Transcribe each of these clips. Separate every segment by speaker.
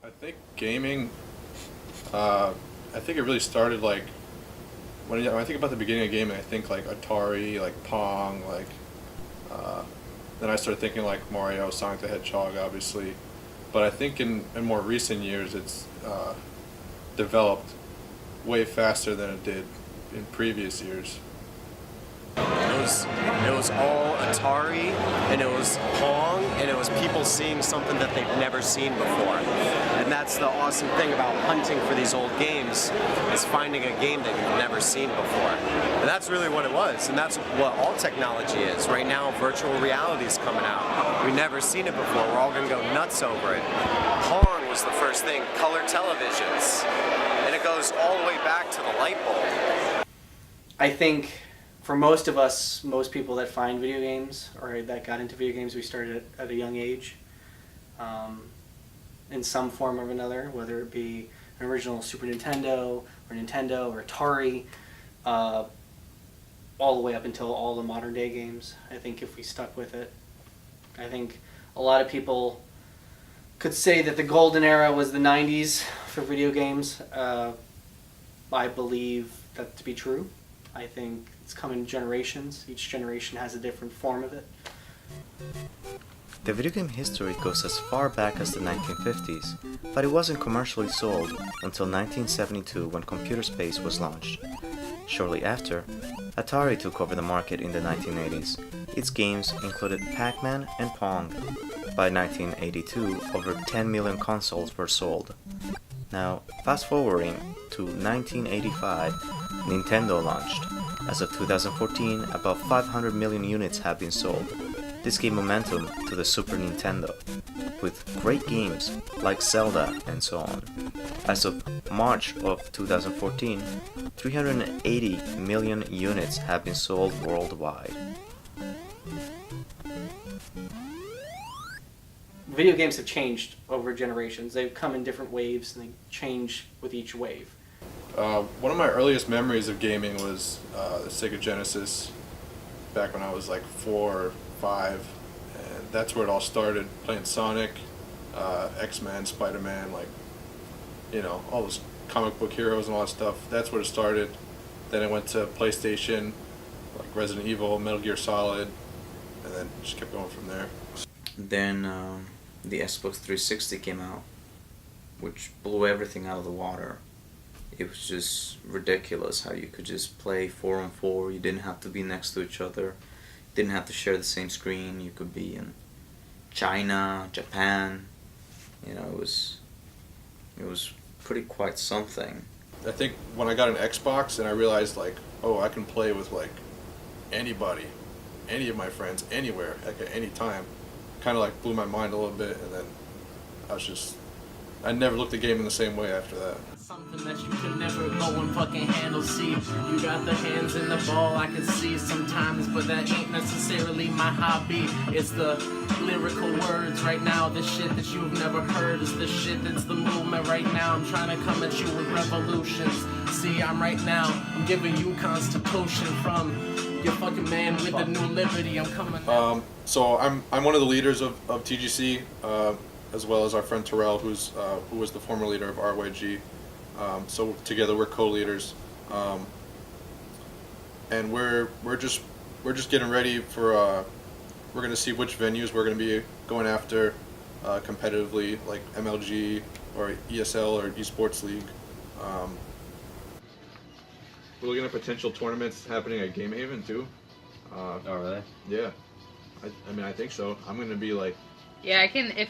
Speaker 1: I think gaming, I think it really started like when I think about the beginning of gaming, I think like Atari, like Pong, like uh, then I started thinking like Mario, Sonic the Hedgehog, obviously. But I think in more recent years, it's developed way faster than it did in previous years.
Speaker 2: It was all Atari, and it was Pong, and it was people seeing something that they've never seen before. And that's the awesome thing about hunting for these old games, is finding a game that you've never seen before. And that's really what it was, and that's what all technology is. Right now, virtual reality is coming out. We've never seen it before. We're all going to go nuts over it. Pong was the first thing, color televisions, and it goes all the way back to the light bulb.
Speaker 3: I think for most of us, most people that find video games or that got into video games, we started at a young age, in some form or another, whether it be an original Super Nintendo or Atari, all the way up until all the modern day games. I think if we stuck with it, I think a lot of people could say that the golden era was the 90s for video games. I believe that to be true. I think it's come in generations. Each generation has a different form of it.
Speaker 4: The video game history goes as far back as the 1950s, but it wasn't commercially sold until 1972 when Computer Space was launched. Shortly after, Atari took over the market in the 1980s. Its games included Pac-Man and Pong. By 1982, over 10 million consoles were sold. Now, fast forwarding to 1985, Nintendo launched. As of 2014, about 500 million units have been sold. This gave momentum to the Super Nintendo, with great games like Zelda and so on. As of March of 2014, 380 million units have been sold worldwide.
Speaker 3: Video games have changed over generations. They've come in different waves and they change with each wave.
Speaker 1: One of my earliest memories of gaming was the Sega Genesis, back when I was like 4 or 5, and that's where it all started. Playing Sonic, X-Men, Spider-Man, like, you know, all those comic book heroes and all that stuff. That's where it started. Then I went to PlayStation, like Resident Evil, Metal Gear Solid, and then just kept going from there.
Speaker 5: Then the Xbox 360 came out, which blew everything out of the water. It was just ridiculous how you could just play 4-on-4. You didn't have to be next to each other. Didn't have to share the same screen. You could be in China, Japan. You know, it was pretty quite something.
Speaker 1: I think when I got an Xbox and I realized like, oh, I can play with like anybody, any of my friends, anywhere, like at any time, kind of like blew my mind a little bit, and then I never looked at the game in the same way after that.
Speaker 6: Something that you could never go and fucking handle. See, you got the hands in the ball, I can see sometimes, but that ain't necessarily my hobby. It's the lyrical words right now. The shit that you've never heard is the shit that's the movement right now. I'm trying to come at you with revolutions. See, I'm right now, I'm giving you Constitution from your fucking man with the new liberty. I'm coming now.
Speaker 1: So I'm one of the leaders of TGC, as well as our friend Terrell, who was the former leader of RYG. So together we're co-leaders, and we're just getting ready for we're gonna see which venues we're gonna be going after competitively, like MLG or ESL or Esports League. We're looking at potential tournaments happening at Game Haven too.
Speaker 5: Oh, really?
Speaker 1: Yeah, I mean I think so. I'm gonna be like.
Speaker 7: Yeah, I can, if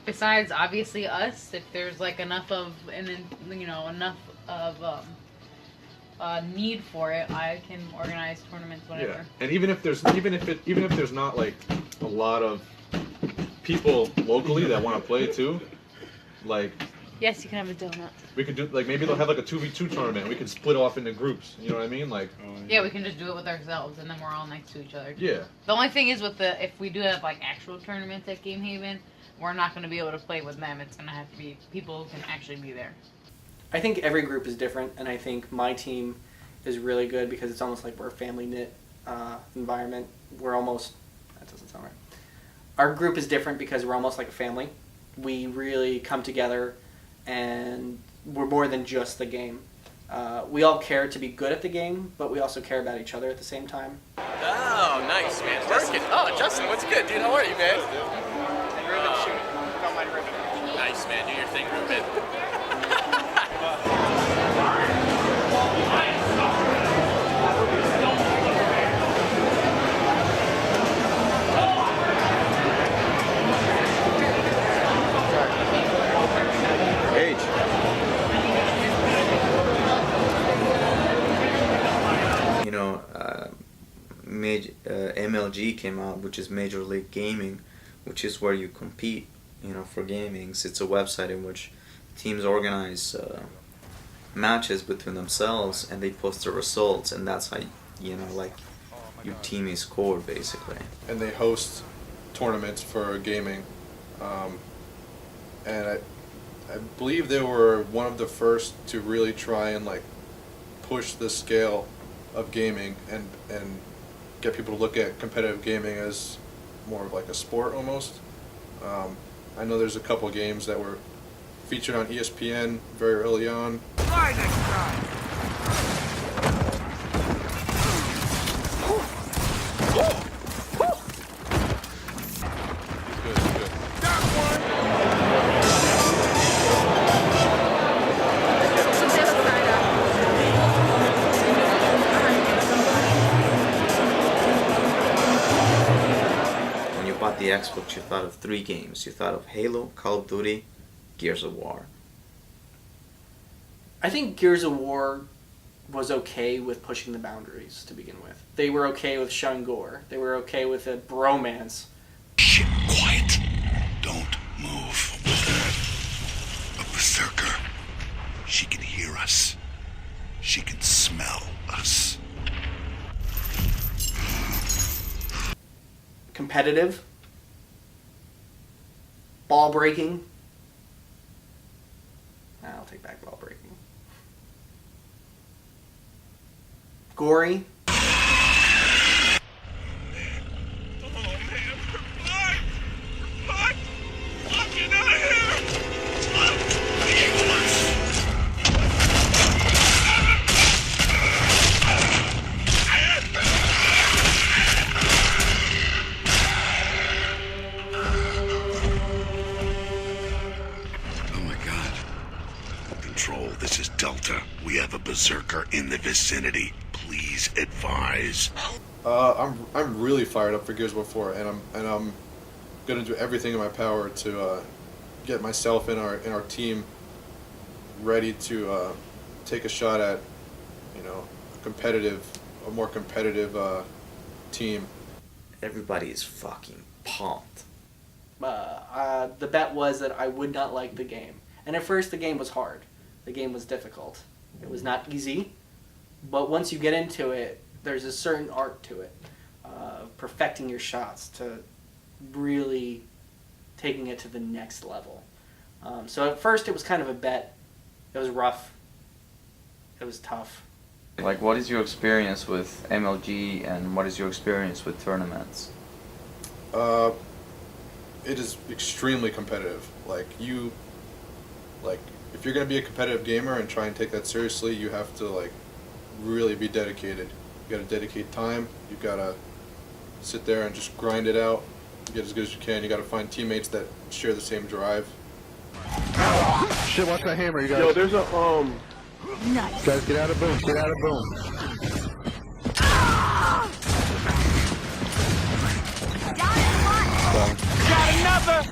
Speaker 7: besides obviously us, if there's like enough of, and then, enough of need for it, I can organize tournaments, whatever.
Speaker 1: Yeah, and even if there's not like a lot of people locally that want to play too, like.
Speaker 7: Yes, you can have a donut.
Speaker 1: We could do like maybe they'll have like a 2v2 tournament. We could split off into groups. You know what I mean? Like.
Speaker 7: Yeah, we can just do it with ourselves, and then we're all next to each other.
Speaker 1: Yeah.
Speaker 7: The only thing is if we do have like actual tournaments at Game Haven, we're not going to be able to play with them. It's going to have to be people who can actually be there.
Speaker 3: I think every group is different, and I think my team is really good because it's almost like we're a family knit environment. We're almost, that doesn't sound right. Our group is different because we're almost like a family. we really come together, and we're more than just the game. We all care to be good at the game, but we also care about each other at the same time.
Speaker 8: Oh, nice, man. Working. Oh, Justin, what's good, dude? How are you, man?
Speaker 3: Ruben, shoot. Don't mind Ruben.
Speaker 8: Nice, man. Do your thing, Ruben.
Speaker 5: You know, MLG came out, which is Major League Gaming, which is where you compete, you know, for gamings. It's a website in which teams organize matches between themselves, and they post the results, and that's how, you know, like, your team is scored, basically.
Speaker 1: And they host tournaments for gaming. And I believe they were one of the first to really try and like push the scale of gaming and get people to look at competitive gaming as more of like a sport almost. I know there's a couple games that were featured on ESPN very early on.
Speaker 9: Try next time.
Speaker 5: When you bought the Xbox, you thought of 3 games. You thought of Halo, Call of Duty, Gears of War.
Speaker 3: I think Gears of War was okay with pushing the boundaries to begin with. They were okay with showing gore. They were okay with a bromance.
Speaker 9: Shit, quiet. Don't move. A berserker. She can hear us. She can smell us.
Speaker 3: Competitive. Ball breaking. I'll take back ball breaking. Gory.
Speaker 9: Oh my God. Control, this is Delta. We have a berserker in the vicinity. Please advise.
Speaker 1: I'm really fired up for Gears of War 4, and I'm gonna do everything in my power to get myself and our team ready to take a shot at, you know, a more competitive team.
Speaker 5: Everybody is fucking pumped.
Speaker 3: The bet was that I would not like the game. And at first the game was hard. The game was difficult. It was not easy. But once you get into it, there's a certain art to it. Perfecting your shots, to really taking it to the next level. So at first it was kind of a bet. It was rough. It was tough.
Speaker 10: Like, what is your experience with MLG and what is your experience with tournaments?
Speaker 1: It is extremely competitive. If you're gonna be a competitive gamer and try and take that seriously, you have to like really be dedicated. You gotta dedicate time. You gotta sit there and just grind it out, get as good as you can. You gotta find teammates that share the same drive.
Speaker 11: Shit, watch that hammer, you guys.
Speaker 12: Yo, there's a,
Speaker 11: Nice. Guys, get out of boom, get out of boom.
Speaker 12: got another!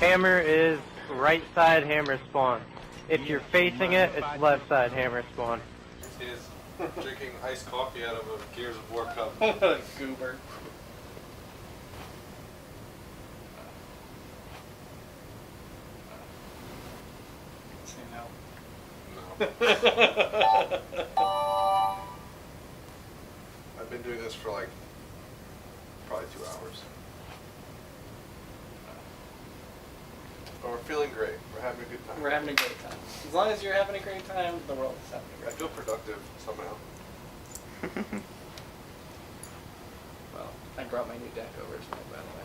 Speaker 12: Hammer is right side hammer spawn. If you're facing it, it's left side hammer spawn.
Speaker 1: He's drinking iced coffee out of a Gears of War cup.
Speaker 3: Goober. Say no.
Speaker 1: I've been doing this for like probably 2 hours. But we're feeling great. We're having a good time.
Speaker 3: We're having a great time. As long as you're having a great time, the world is having a
Speaker 1: I
Speaker 3: great
Speaker 1: feel
Speaker 3: time.
Speaker 1: productive somehow.
Speaker 3: Well, I brought my new deck over tonight, by the way.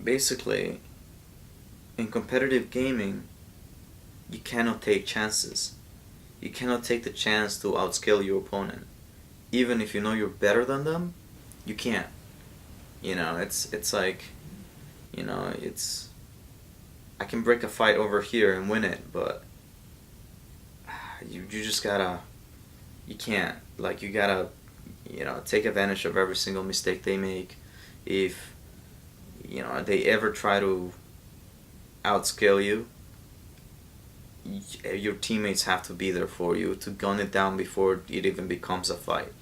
Speaker 5: basically, in competitive gaming, you cannot take chances. You cannot take the chance to outskill your opponent. Even if you know you're better than them, you can't. You know, it's like, you know, it's, I can break a fight over here and win it, but you just gotta, you can't. Like, you gotta, you know, take advantage of every single mistake they make. If, you know, they ever try to outscale you, your teammates have to be there for you to gun it down before it even becomes a fight.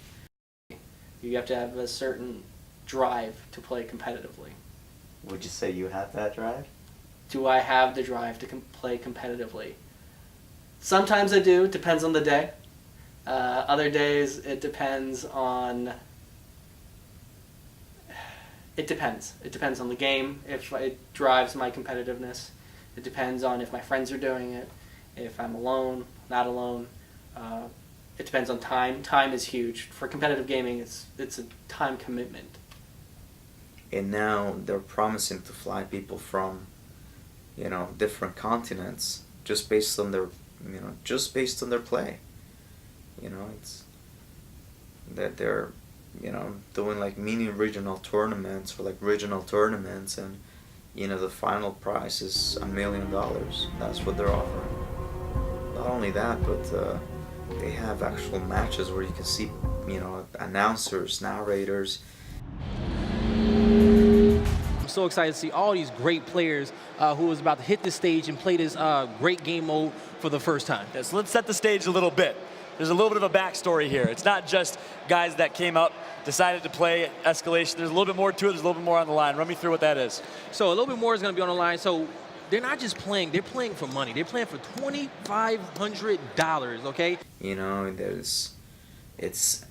Speaker 3: You have to have a certain drive to play competitively.
Speaker 4: Would you say you have that drive?
Speaker 3: Do I have the drive to play competitively? Sometimes I do. It depends on the day. Other days it depends on... It depends. It depends on the game, if it drives my competitiveness. It depends on if my friends are doing it, if I'm alone, not alone. It depends on time. Time is huge. For competitive gaming, it's a time commitment.
Speaker 5: And now they're promising to fly people from, you know, different continents just based on their, you know, just based on their play. You know, it's that they're, you know, doing like mini regional tournaments or like regional tournaments, and you know the final prize is $1 million. That's what they're offering. Not only that, but they have actual matches where you can see, you know, announcers, narrators.
Speaker 13: I'm so excited to see all these great players who is about to hit the stage and play this great game mode for the first time.
Speaker 14: Yeah, so let's set the stage a little bit. There's a little bit of a backstory here. It's not just guys that came up, decided to play Escalation. There's a little bit more to it. There's a little bit more on the line. Run me through what that is.
Speaker 13: So a little bit more is going to be on the line. So they're not just playing. They're playing for money. They're playing for $2,500, okay?
Speaker 5: You know,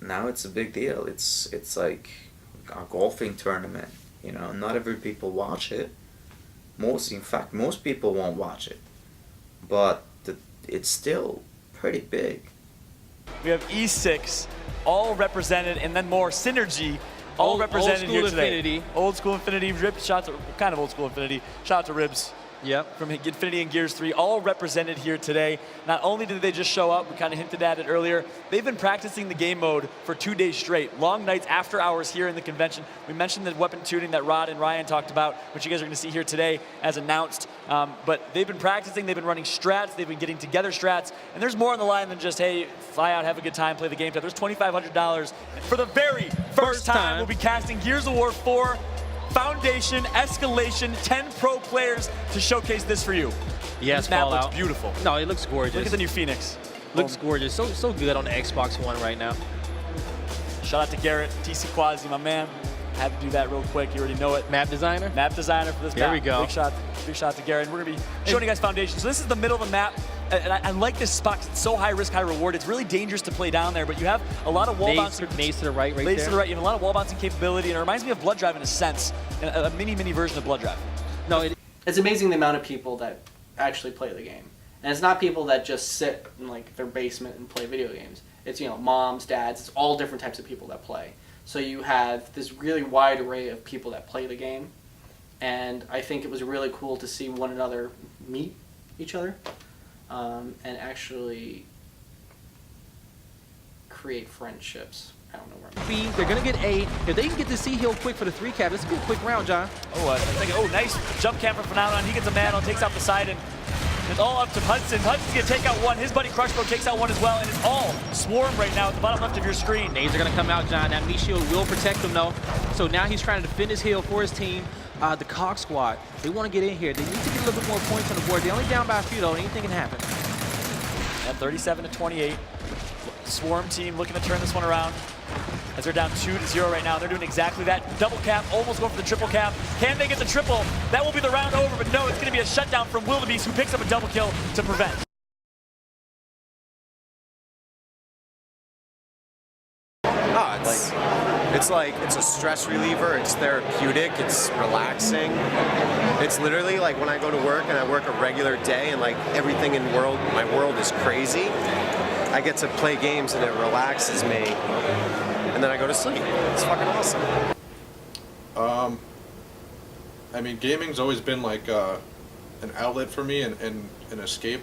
Speaker 5: now it's a big deal. It's like a golfing tournament. You know, not every people watch it. In fact, most people won't watch it. But it's still pretty big.
Speaker 14: We have E6 all represented, and then more Synergy all represented here today.
Speaker 13: Infinity.
Speaker 14: Old School Infinity, Ribs, shout out to, kind of Old School Infinity, shout out to Ribs.
Speaker 13: Yep.
Speaker 14: From Infinity and Gears 3, all represented here today. Not only did they just show up, we kind of hinted at it earlier, they've been practicing the game mode for 2 days straight. Long nights after hours here in the convention. We mentioned the weapon tuning that Rod and Ryan talked about, which you guys are going to see here today as announced. But they've been practicing, they've been running strats, they've been getting together strats, and there's more on the line than just, hey, fly out, have a good time, play the game. There's $2,500. For the very first time, we'll be casting Gears of War 4 Foundation, Escalation, 10 pro players to showcase this for you.
Speaker 13: Yes,
Speaker 14: this map
Speaker 13: Fallout.
Speaker 14: looks beautiful.
Speaker 13: No, it looks gorgeous.
Speaker 14: Look at the new Phoenix.
Speaker 13: Looks gorgeous. So good on the Xbox One right now.
Speaker 14: Shout out to Garrett, TC Quasi, my man. Had to do that real quick. You already know it.
Speaker 13: Map designer?
Speaker 14: Map designer for this map.
Speaker 13: There we go.
Speaker 14: Big shot to Garrett. We're going to be showing you guys Foundation. So this is the middle of the map. And I like this spot because it's so high risk, high reward. It's really dangerous to play down there, but you have a lot of wall bouncing.
Speaker 13: Nades to the right there.
Speaker 14: Nades to the right. You have a lot of wall bouncing capability, and it reminds me of Blood Drive in a sense, a mini version of Blood Drive.
Speaker 3: No, it's amazing the amount of people that actually play the game. And it's not people that just sit in like their basement and play video games. It's, you know, moms, dads, it's all different types of people that play. So you have this really wide array of people that play the game. And I think it was really cool to see one another meet each other and actually create friendships. I don't know where I'm
Speaker 13: B, they're going to get A. If they can get to C Hill quick for the 3 cap, this is a quick round, John.
Speaker 14: Nice jump cam from Phenomenon. He gets a man on, takes out Poseidon. It's all up to Hudson. Hudson's going to take out one. His buddy Crushbro takes out one as well, and it's all Swarm right now at the bottom left of your screen.
Speaker 13: Nades are going to come out, John. That meat shield will protect him, though. So now he's trying to defend his hill for his team. The Cog Squad, they want to get in here. They need to get a little bit more points on the board. They're only down by a few, though. Anything can happen.
Speaker 14: At 37-28. Swarm team looking to turn this one around as they're down 2-0 right now. They're doing exactly that. Double cap, almost going for the triple cap. Can they get the triple? That will be the round over, but no, it's going to be a shutdown from Wildebeest, who picks up a double kill to prevent.
Speaker 2: It's a stress reliever, it's therapeutic, it's relaxing. It's literally like when I go to work and I work a regular day and like everything in my world is crazy, I get to play games and it relaxes me, and then I go to sleep. It's fucking awesome.
Speaker 1: I mean, gaming's always been like an outlet for me and an escape,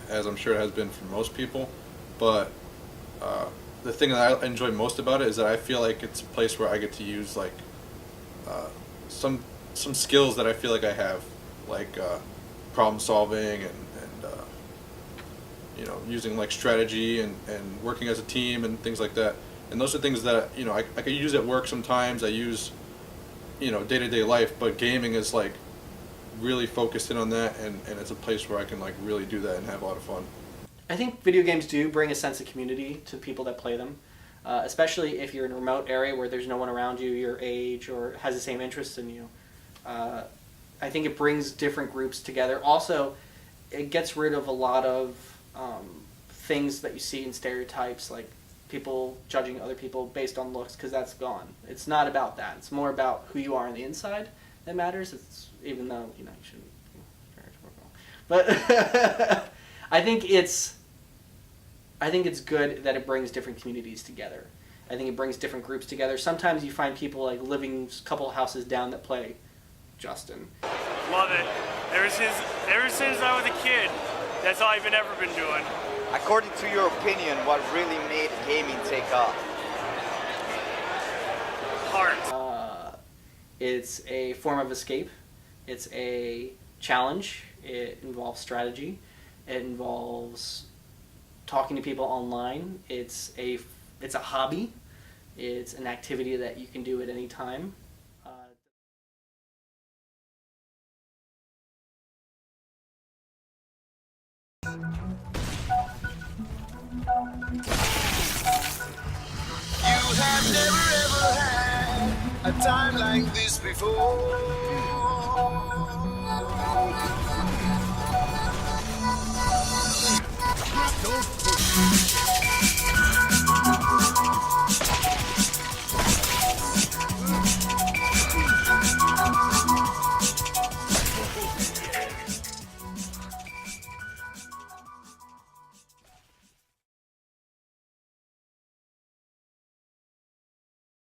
Speaker 1: as I'm sure it has been for most people. But the thing that I enjoy most about it is that I feel like it's a place where I get to use like some skills that I feel like I have, like problem solving and you know, using like strategy and working as a team and things like that. And those are things that, you know, I could use at work sometimes. I use, you know, day-to-day life, but gaming is like really focused in on that, and it's a place where I can like really do that and have a lot of fun.
Speaker 3: I think video games do bring a sense of community to people that play them, especially if you're in a remote area where there's no one around you your age or has the same interests in you. I think it brings different groups together. Also, it gets rid of a lot of things that you see in stereotypes, like people judging other people based on looks, because that's gone. It's not about that. It's more about who you are on the inside that matters. It's, even though, you know, you shouldn't, but I think it's good that it brings different communities together. I think it brings different groups together. Sometimes you find people like living a couple of houses down that play Justin.
Speaker 15: Love it. Ever since I was a kid, that's all I've ever been doing.
Speaker 16: According to your opinion, what really made gaming take off?
Speaker 15: Heart.
Speaker 3: It's a form of escape. It's a challenge. It involves strategy. It involves talking to people online. It's a hobby. It's an activity that you can do at any time.
Speaker 17: You have never ever had a time like this before.